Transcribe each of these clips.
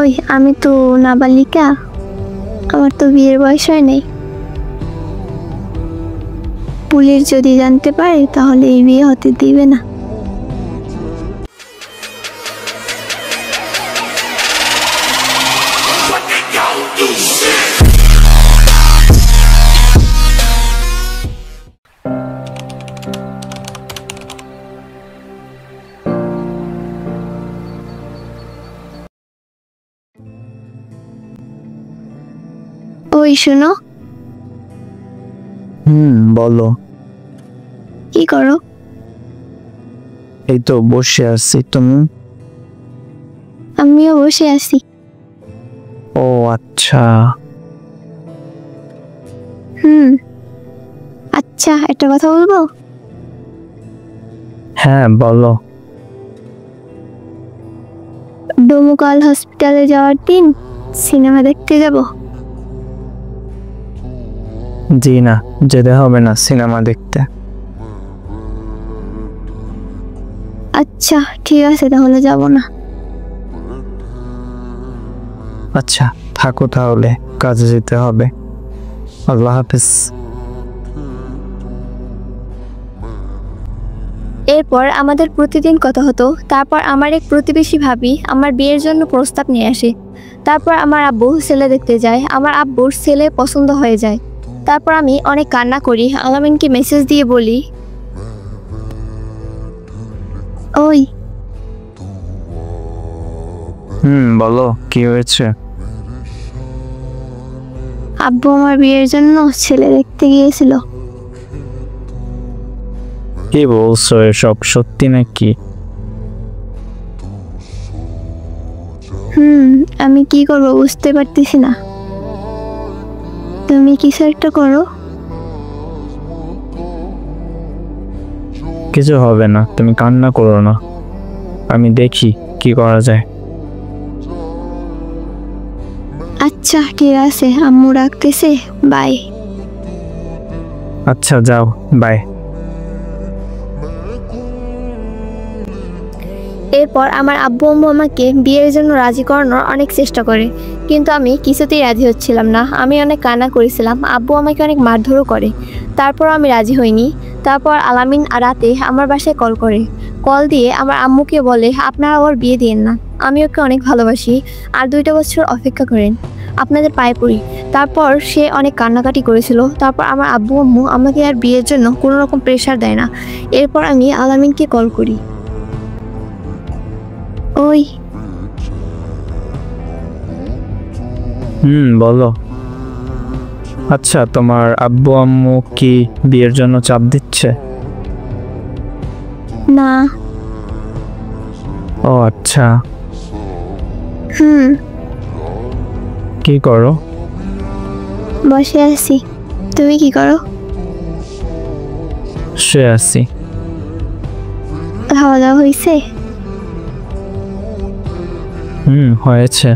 ওই আমি তো নাবালিকা, আমার তো বিয়ের বয়স হয় নাই। পুলিশ যদি জানতে পারে তাহলে এই বিয়ে হতে দিবে না। ওই শোনো। বলো। কি করো? এই তো বসে আছি, তুমি? আমিও বসে আছি। ও আচ্ছা। আচ্ছা, একটা কথা বলবো? হ্যাঁ বলো। ডোমুকাল হসপিটালে যাওয়ার দিন সিনেমা দেখতে যাব। জি না, যেতে হবে না সিনেমা দেখতে। আচ্ছা ঠিক আছে, তাহলে যাব না। আচ্ছা থাকো তাহলে, কাজে যেতে হবে। আল্লাহ হাফেজ। এরপর আমাদের প্রতিদিন কথা হতো। তারপর আমার এক প্রতিবেশী ভাবি আমার বিয়ের জন্য প্রস্তাব নিয়ে আসে। তারপর আমার আব্বু ছেলে দেখতে যায়। আমার আব্বুর ছেলে পছন্দ হয়ে যায়। তারপর আমি অনেক কান্না করি, আলামিনকে মেসেজ দিয়ে বলি, ওই বলো কি হয়েছে? আব্বু আমার বিয়ের জন্য ছেলে দেখতে গিয়েছিল। কি বলছো, এসব সত্যি নাকি? আমি কি করবো বুঝতে পারতেছি না। তুমি কিছু একটা করো। কিছু হবে না, তুমি কান্না করো না, আমি দেখি কি করা যায়। আচ্ছা ঠিক আছে, আম্মু রাখতেছে, বাই। আচ্ছা যাও, বাই। এরপর আমার আব্বু আম্মু আমাকে বিয়ের জন্য রাজি করানোর অনেক চেষ্টা করে, কিন্তু আমি কিছুতেই রাজি হচ্ছিলাম না। আমি অনেক কান্না করেছিলাম, আব্বু আমাকে অনেক মারধরও করে। তারপর আমি রাজি হইনি। তারপর আলামিন রাতে আমার বাসায় কল করে। কল দিয়ে আমার আম্মুকে বলে, আপনারা ওর বিয়ে দিয়েন না, আমি ওকে অনেক ভালোবাসি, আর 2টা বছর অপেক্ষা করেন, আপনাদের পায়ে পড়ি। তারপর সে অনেক কান্নাকাটি করেছিল। তারপর আমার আব্বু আম্মু আমাকে আর বিয়ের জন্য কোনো রকম প্রেশার দেয় না। এরপর আমি আলামিনকে কল করি। ওই বলো। আচ্ছা, তোমার আব্বু আম্মু কি বিয়ের জন্য চাপ দিচ্ছে? না। ও আচ্ছা। হুম কি করো? বসে আছি। তুমি কি করো? শুয়ে আছি। খাওয়া দাওয়া হয়েছে? হয়েছে।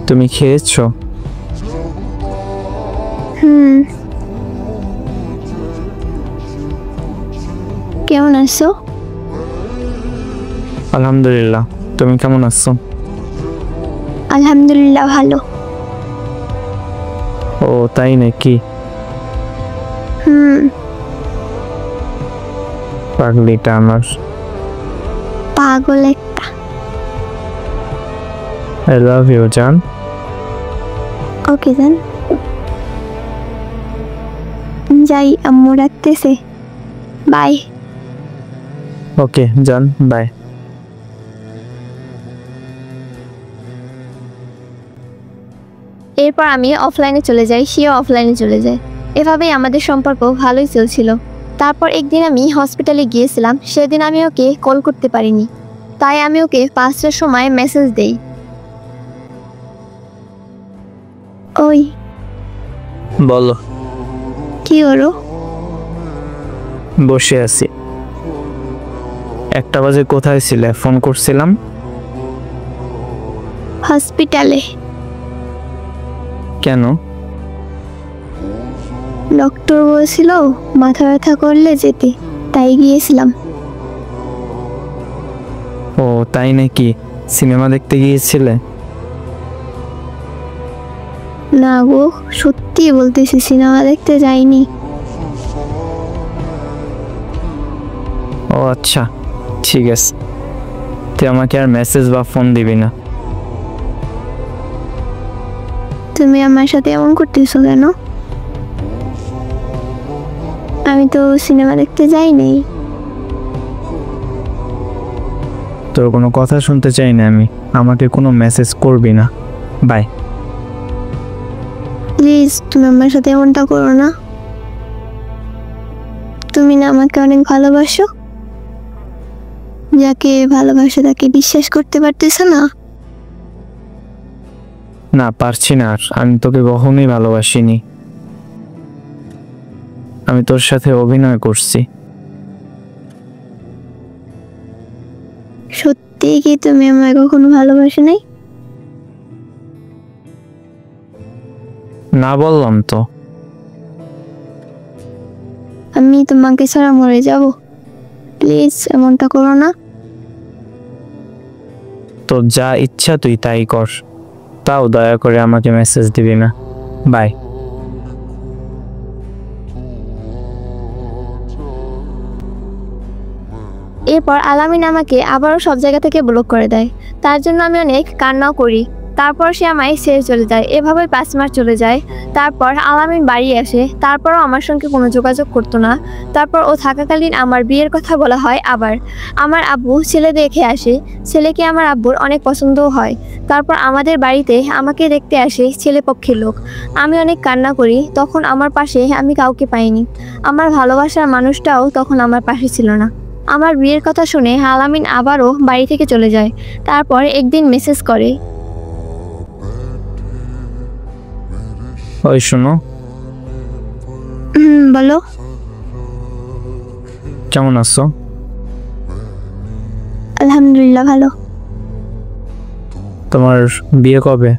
তুমি খেয়েছো? কেমন আছো? আলহামদুলিল্লাহ, তুমি কেমন আছো? আলহামদুলিল্লাহ ভালো। ও তাই নাকি? পাগলিটা আমার। পাগল একটা। আই লাভ ইউ জান। ওকে জান, যাই, আম্মু রাখতেছে, বাই। ওকে জান, বাই। এরপর আমি অফলাইনে চলে যাই, সেও অফলাইনে চলে যায়। এভাবেই আমাদের সম্পর্ক ভালোই চলছিল। তারপর একদিন আমি হসপিটালে গিয়েছিলাম। সেদিন আমি ওকে কল করতে পারিনি, তাই আমি ওকে 5টার সময় মেসেজ দেই। ওই বলো। কি করো? বসে আছি। 1টা বাজে কোথায় ছিলে? ফোন করছিলাম। হসপিটালে। কেন? ডক্টর বলছিল মাথা ব্যথা করলে যেতে, তাই গিয়েছিলাম। ও তাই নাকি? সিনেমা দেখতে গিয়েছিলে? না গো, সত্যি বলতেছি সিনেমা দেখতে যাইনি। ও আচ্ছা, ঠিক আছে, তুই আমাকে আর মেসেজ বা ফোন দিবি না। তুমি আমার সাথে এমন করতেছো কেন? আমি তো সিনেমা দেখতে যাইনি। তোর কোনো কথা শুনতে চাই না আমি, আমাকে কোনো মেসেজ করবি না। বাই। প্লিজ তুমি আমার সাথে এমনটা করো না। তুমি না আমাকে অনেক ভালোবাসো, যাকে ভালোবাসো তাকে বিশ্বাস করতে পারতেছ না। না, পারছি না আর, আমি তোকে কখনোই ভালোবাসিনি, আমি তোর সাথে অভিনয় করছি। সত্যি কি তুমি আমায় কখনো ভালোবাসো নাই? না বললাম তো। আমি তোমাকে ছাড়া মরে যাব, প্লিজ এমনটা করো না। তোর যা ইচ্ছা তুই তাই কর, তাও দয়া করে আমাকে মেসেজ দিবি না। বাই। এরপর আলামিন আমাকে আবারও সব জায়গা থেকে ব্লক করে দেয়। তার জন্য আমি অনেক কান্নাও করি। তারপর সে আমায় ছেড়ে চলে যায়। এভাবে 5 মাস চলে যায়। তারপর আলামিন বাড়ি আসে, তারপরও আমার সঙ্গে কোনো যোগাযোগ করতো না। তারপর ও থাকাকালীন আমার বিয়ের কথা বলা হয়। আবার আমার আব্বু ছেলে দেখে আসে, ছেলেকে আমার আব্বুর অনেক পছন্দও হয়। তারপর আমাদের বাড়িতে আমাকে দেখতে আসে ছেলে পক্ষের লোক। আমি অনেক কান্না করি, তখন আমার পাশে আমি কাউকে পাইনি। আমার ভালোবাসার মানুষটাও তখন আমার পাশে ছিল না। আমার বিয়ের কথা শুনে আলামিন আবারও বাড়ি থেকে চলে যায়। তারপর একদিন মেসেজ করে, ওই শোনো, বলো। কেমন আছো? আলহামদুলিল্লাহ ভালো। তোমার বিয়ে কবে?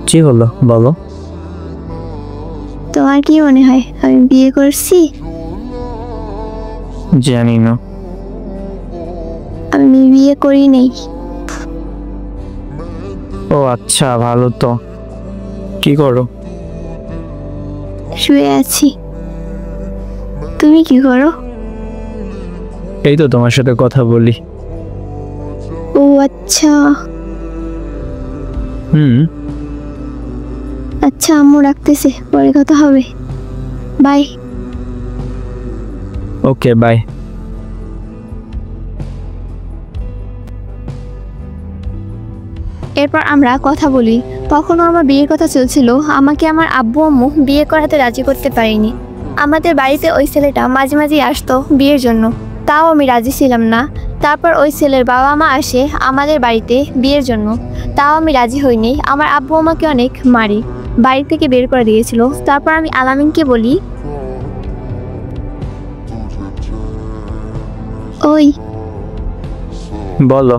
কি হলো বলো? তোমার কি মনে হয় আমি বিয়ে করছি? জানি না। আমি বিয়ে করি নাই। ও আচ্ছা, ভালো তো। কি করো? শুয়ে আছি। তুমি কি করো? এই তো তোমার সাথে কথা বলি। ও আচ্ছা। আচ্ছা, আম্মু রাখতেছে, পরে কথা হবে। বাই। Okay, bye. এরপর আমরা কথা বলি। তখনও আমার বিয়ের কথা চলছিল। আমাকে আমার আব্বু আম্মু বিয়ে করাতে রাজি করতে পারেনি। আমাদের বাড়িতে ওই ছেলেটা মাঝে মাঝেই আসতো বিয়ের জন্য, তাও আমি রাজি ছিলাম না। তারপর ওই ছেলের বাবা মা আসে আমাদের বাড়িতে বিয়ের জন্য, তাও আমি রাজি হইনি। আমার আব্বু আমাকে অনেক মারে, বাড়ি থেকে বের করে দিয়েছিল। তারপর আমি আলামিনকে বলি, ওই বলো।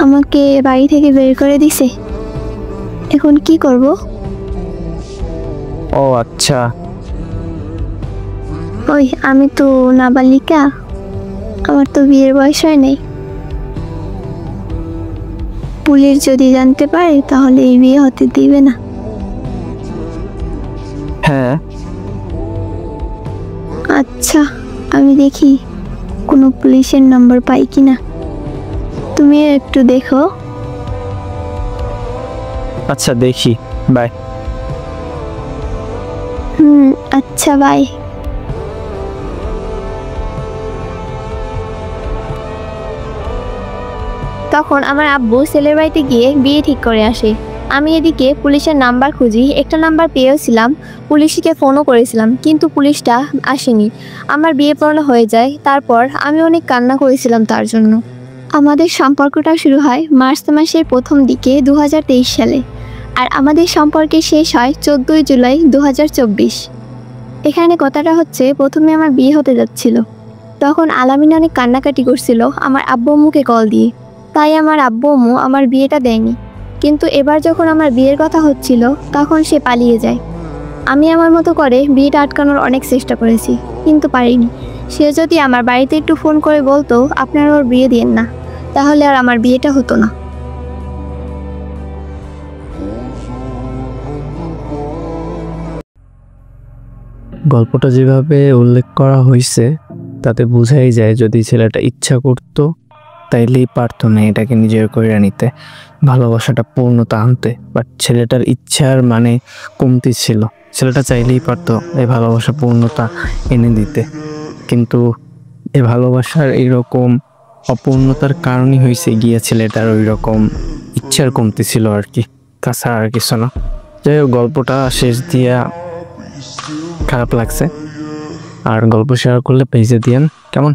আমাকে বাড়ি থেকে বের করে দিছে, এখন কি করব? ও আচ্ছা। ওই আমি তো নাবালিকা, আমার তো বিয়ের বয়স হয় নাই। পুলিশ যদি জানতে পারে তাহলে এই বিয়ে হতে দিবে না। হ্যাঁ। আচ্ছা, আমি দেখি কোনো পুলিশের নাম্বার পাই কিনা, তুমি একটু দেখো। আচ্ছা, দেখি। বাই। আচ্ছা, বাই। তখন আমার আব্বু ছেলের বাড়িতে গিয়ে বিয়ে ঠিক করে আসে। আমি এদিকে পুলিশের নাম্বার খুঁজি, একটা নাম্বার পেয়েছিলাম, পুলিশকে ফোনও করেছিলাম, কিন্তু পুলিশটা আসেনি। আমার বিয়ে পড়ানো হয়ে যায়। তারপর আমি অনেক কান্না করেছিলাম তার জন্য। আমাদের সম্পর্কটা শুরু হয় মার্চ মাসের প্রথম দিকে 2023 সালে, আর আমাদের সম্পর্কে শেষ হয় 14 জুলাই 2024। এখানে কথাটা হচ্ছে, প্রথমে আমার বিয়ে হতে যাচ্ছিল, তখন আলামিন অনেক কান্নাকাটি করছিল আমার আব্বু আম্মুকে কল দিয়ে, তাই আমার আব্বু আম্মু আমার বিয়েটা দেয়নি। কিন্তু এবার যখন আমার বিয়ের কথা হচ্ছিল তখন সে পালিয়ে যায়। আমি আমার মতো করে বিয়েটা আটকানোর অনেক চেষ্টা করেছি, কিন্তু পারিনি। সে যদি আমার বাড়িতে একটু ফোন করে বলতো আপনারা ওর বিয়ে দিয়েন না, তাহলে আর আমার বিয়েটা হতো না। গল্পটা যেভাবে উল্লেখ করা হয়েছে তাতে বোঝাই যায় যদি ছেলেটা ইচ্ছা করতো তাইলেই পারতো না এটাকে নিজের করে নিতে, ভালোবাসাটা পূর্ণতা আনতে। বাট ছেলেটার ইচ্ছার মানে কমতি ছিল, ছেলেটা চাইলেই পারতো এই ভালোবাসা পূর্ণতা এনে দিতে, কিন্তু এই ভালোবাসার এইরকম অপূর্ণতার কারণই হয়েছে গিয়ে ছেলেটার ওই রকম ইচ্ছার কমতি ছিল আর কি, তাছাড়া আর কিছু না। যাই হোক, গল্পটা শেষ দিয়া খারাপ লাগছে, আর গল্প শেয়ার করলে পেজে দিয়েন কেমন।